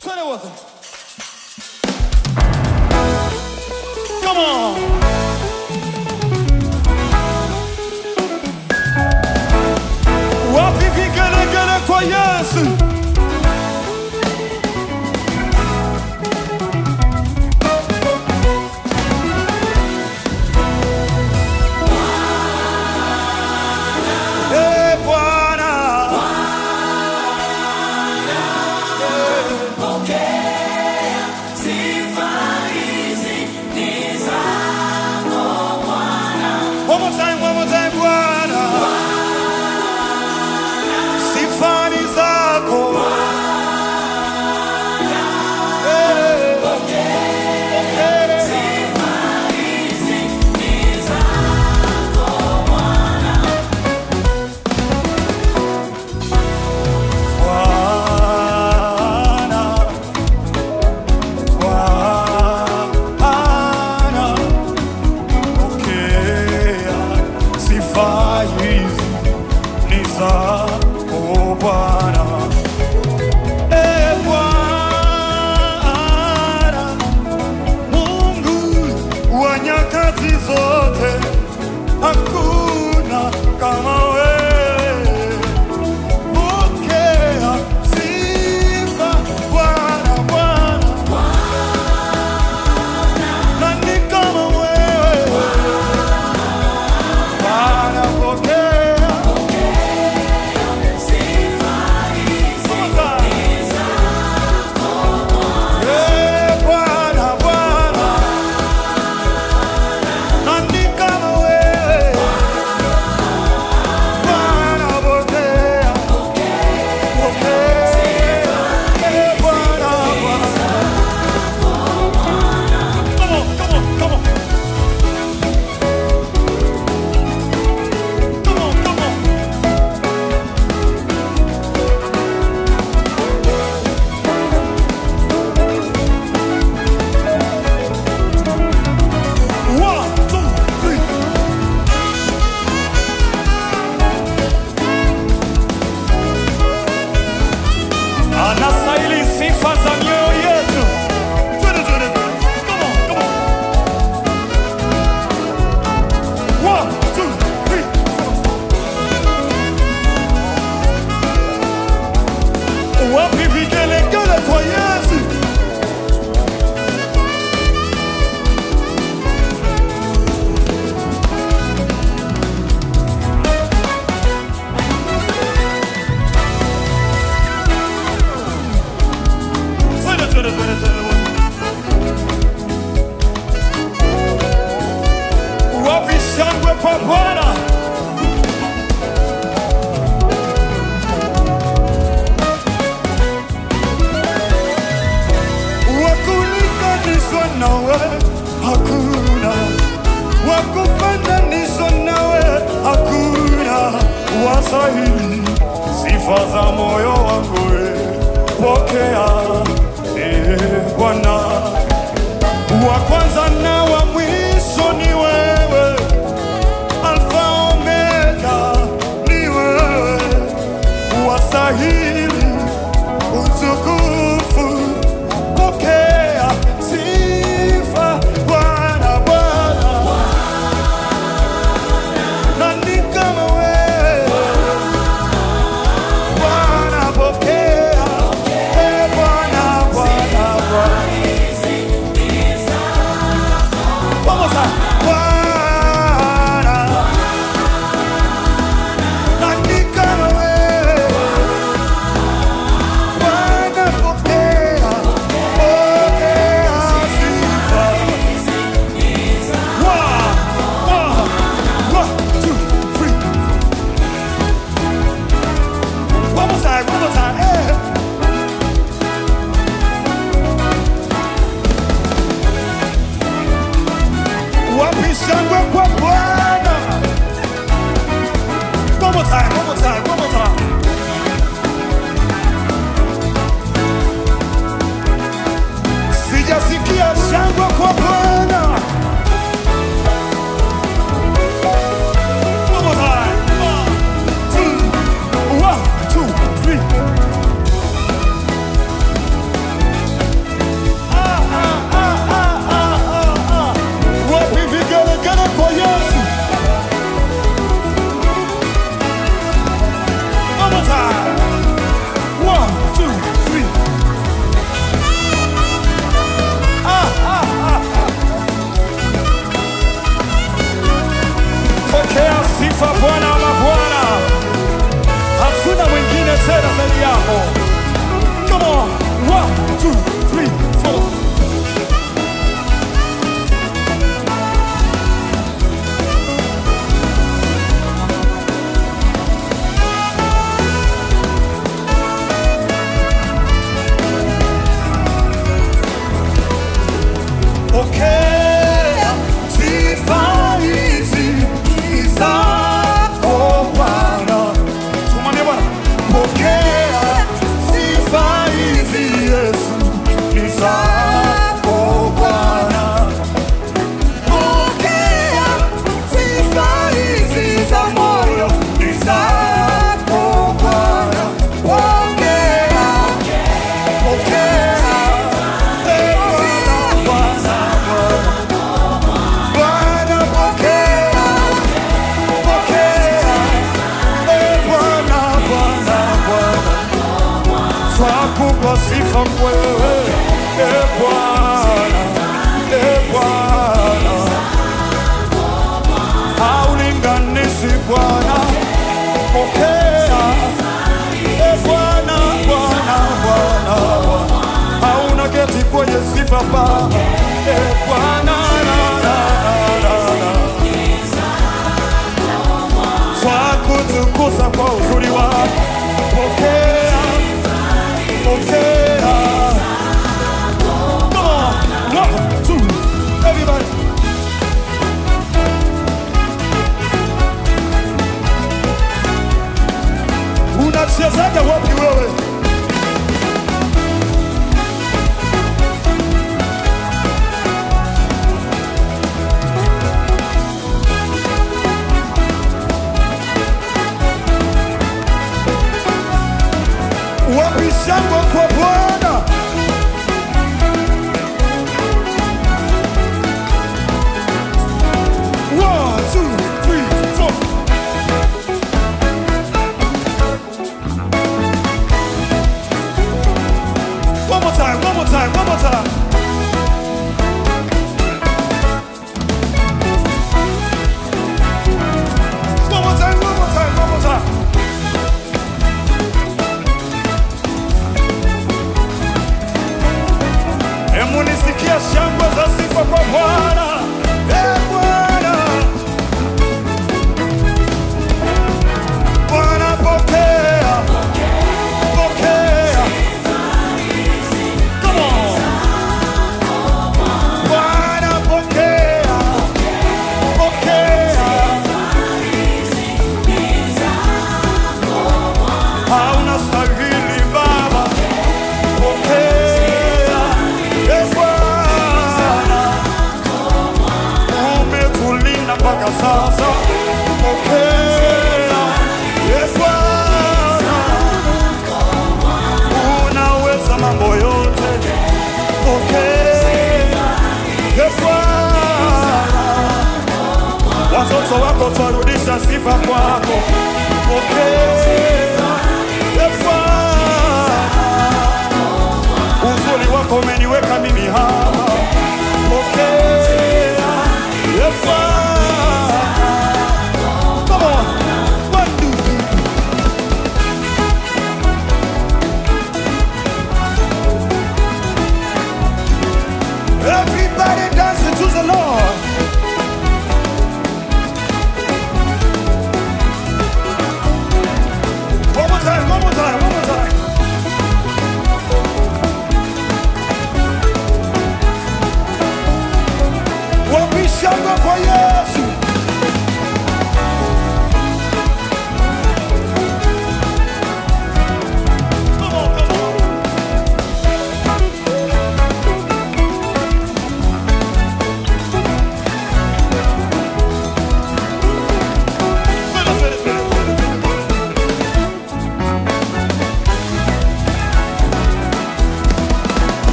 20 was it? Come on. Wapi vigelegele kwa Yesu. One more time, Bwana. Sifa ni zako. Hakuna kama wewe, pokea sifa Bwana, Bwana. Nani kama wewe, Bwana, pokea sifa hizi ni zako Bwana. Bwana, Bwana. Nani kama wewe, anastahili sifa za mioyo yetu. Come on, come on. 1, 2, 3, 4. Wapi vigelegele kwa Yesu. Wapi shangwe kwa Bwana. Wakulinganishwa nawe hakuna, wakufananishwa nawe hakuna, wastahili sifa za moyo wangu. Pokea Bwana, wa kwanza na wa mwisho ni wewe, Alfa Omega ni wewe, wastahili utukufu. Pokea sifa Bwana, Bwana. Nani kama wewe, Bwana, pokea Bwana. twakupa sifa wewe, Bwana, Bwana, haulinganishi Bwana, pokea, Bwana, Bwana, Bwana, hauna keti kwenye sifa Baba, Bwana, twakutukuza kwa uzuri wako, pokea, pokea. Come on, 1, 2, everybody. Unachezaje wapi wewe? Wapi shangwe kwa Bwana? One more time. One more time. Emunisikia shangwe za sifa kwa Bwana. Bwana, Bwana pokea, pokea. Come on. Bwana pokea, pokea. Hauna stahili Baba, pokea. Umetulinda mpaka sasa, pokea, Bwana. Unaweza mambo yote, pokea, Bwana. Watoto wako twarudisha sifa kwako, pokea, Bwana. Uzuri wako umeniweka mimi hapa, pokea, Bwana. Come on, 1, 2, 3. Everybody dancing to the Lord. One more time, one more time, one more time. Wapi shangwe kwa Yesu? Come on, come on.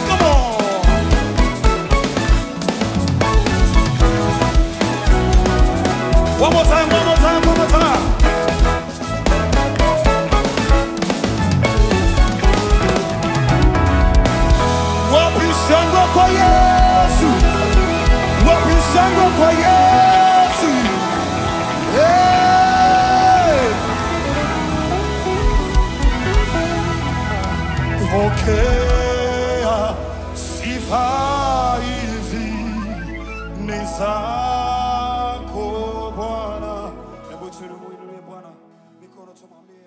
Come on. One more time, one more time, one more time. Wapi shangwe kwa Yesu? Wapi shangwe kwa Yesu? Hey! Pokea sifa hizi ni zako Bwana. Hebu tumuinulie Bwana mikono tumwambie.